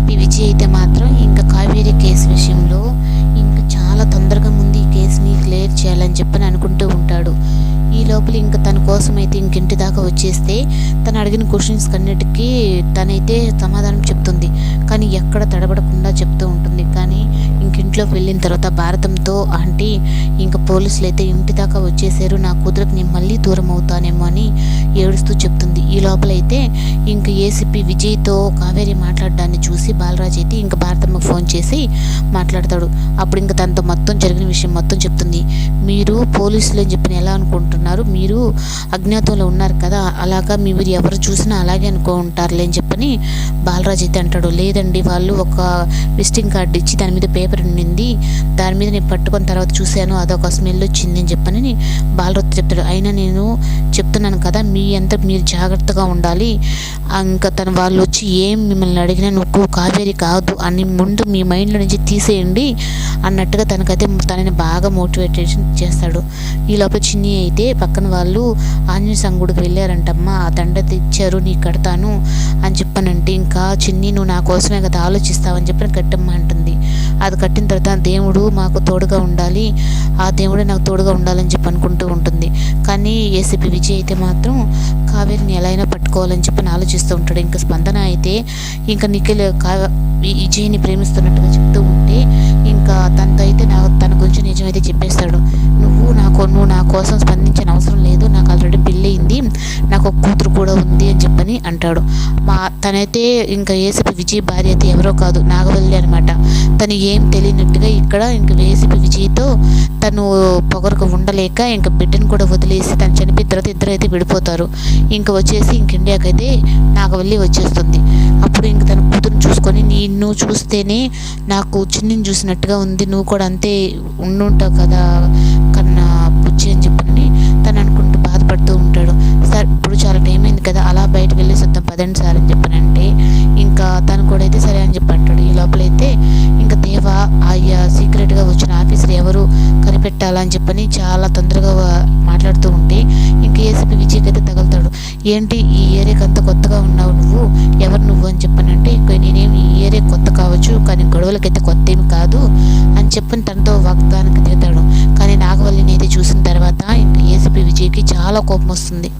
ACP Vijay అయితే మాత్రం ఇంకా కావేరీ కేసు విషయంలో ఇంకా చాలా తొందరగా ముందు ఈ కేసుని క్లియర్ చేయాలని చెప్పని అనుకుంటూ ఉంటాడు. ఈ లోపల ఇంకా తన కోసం అయితే ఇంటి దాకా వచ్చేస్తే తను అడిగిన క్వశ్చన్స్ అన్నిటికీ తనైతే సమాధానం చెప్తుంది. కానీ ఎక్కడ తడబడకుండా చెప్తూ ఉంటుంది. కానీ ఇంట్లోకి వెళ్ళిన తర్వాత భారతంతో ఆంటీ ఇంకా పోలీసులు అయితే ఇంటి దాకా వచ్చేసారు, నా కూతురికి నేను మళ్ళీ దూరం అవుతానేమో అని ఏడుస్తూ చెప్తుంది. ఈ లోపల అయితే ఇంక ఏసీపీ విజయ్తో కావేరి మాట్లాడడాన్ని చూసి బాలరాజ్ అయితే ఇంకా భారతమ్మకు ఫోన్ చేసి మాట్లాడతాడు. అప్పుడు ఇంకా తనతో మొత్తం జరిగిన విషయం మొత్తం చెప్తుంది. మీరు పోలీసులు అని చెప్పి ఎలా అనుకుంటున్నారు, మీరు అజ్ఞాతంలో ఉన్నారు కదా, అలాగా మీరు ఎవరు చూసినా అలాగే అనుకుంటారులే అని చెప్పని బాలరాజ్ అయితే అంటాడు. లేదండి, వాళ్ళు ఒక విజిటింగ్ కార్డు ఇచ్చి దాని మీద పేపర్ ఉండింది, దాని మీద నేను పట్టుకున్న తర్వాత చూశాను, అదొక స్మెల్ వచ్చింది అని చెప్పని బాలరాజ్ చెప్తాడు. అయినా నేను చెప్తున్నాను కదా, మీరు జాగ్రత్తగా ఉండాలి, ఇంకా వాళ్ళు వచ్చి ఏం మిమ్మల్ని అడిగినా నువ్వు కావేరి కాదు అని ముందు మీ మైండ్లో నుంచి తీసేయండి అన్నట్టుగా తనని బాగా మోటివేటేషన్ చేస్తాడు. ఈ లోపల చిన్ని అయితే పక్కన వాళ్ళు ఆంజనేయ స్వామి గుడికి వెళ్ళారంటమ్మా, ఆ దండ తెచ్చారు, నీకు కడతాను అని చెప్పానంటే ఇంకా చిన్ని నువ్వు నా కోసమే కదా ఆలోచిస్తావని చెప్పని కట్టమ్మ అంటుంది. అది కట్టిన తర్వాత దేవుడు మాకు తోడుగా ఉండాలి, ఆ దేవుడే నాకు తోడుగా ఉండాలని చెప్పి అనుకుంటూ ఉంటుంది. కానీ ఏసీపీ విజయ్ అయితే మాత్రం కావేరిని ఎలా అయినా పట్టుకోవాలని చెప్పని ఆలోచిస్తూ ఉంటాడు. ఇంకా స్పందన అయితే ఇంకా నిఖిల్ విజయ్ని ప్రేమిస్తున్నట్టుగా చెప్తూ ఉంటే ఇంకా తనతో అయితే తన గురించి నిజమైతే చెప్పేస్తాడు. నువ్వు నా కోసం స్పందించిన అవసరం లేదు, నాకు ఆల్రెడీ పెళ్ళయింది, నాకు ఒక కూతురు కూడా ఉంది అని చెప్పని అంటాడు. తనైతే ఇంకా ఏసీపీ విజయ్ భార్య అయితే ఎవరో కాదు, నాగవల్లి అనమాట. తను ఏం తెలియనట్టుగా ఇక్కడ ఇంకా ఏసీపీ విజయ్తో తను పొగరుకు ఉండలేక ఇంకా బిడ్డను కూడా వదిలేసి తను చనిపోయిన తర్వాత ఇద్దరు అయితే విడిపోతారు. ఇంకా వచ్చేసి ఇండియాకైతే నాగవల్లి వచ్చేస్తుంది. అప్పుడు ఇంక తన కూతురుని చూసుకొని నిన్ను చూస్తేనే నాకు చిన్నిని చూసినట్టుగా ఉంది, నువ్వు కూడా అంతే ఉండుంటావు కదా కన్నా బుజ్జి అని చెప్పని తను అనుకుంటూ బాధపడుతూ ఉంటాడు. సార్ ఇప్పుడు చాలా టైం అయింది కదా, అలా బయటకు వెళ్ళేసి వద్దాం పదండి సార్ అని చెప్పనంటే ఇంకా తను కూడా అయితే సరే అని చెప్పి అంటాడు. ఈ లోపలైతే ఇంకా దేవ ఆయా సీక్రెట్గా వచ్చిన ఆఫీసర్ ఎవరు కనిపెట్టాలని చెప్పని చాలా తొందరగా మాట్లాడుతూ ఉంటే ఇంకా ఏసీపీ విజయ్కి అయితే తగులుతాడు. ఏంటి ఈ ఏరియాకి అంత కొత్తగా ఉన్నావు, ఎవరు నువ్వు అని చెప్పనంటే నేనేమి ఈ ఏరియా కొత్త కావచ్చు కానీ గొడవలకైతే కొత్త ఏమి కాదు అని చెప్పని తనతో వాగ్దానానికి దిగుతాడు. కానీ నాగవల్లిని అయితే చూసిన తర్వాత ఇంకా ఏసీపీ విజయ్కి చాలా కోపం వస్తుంది.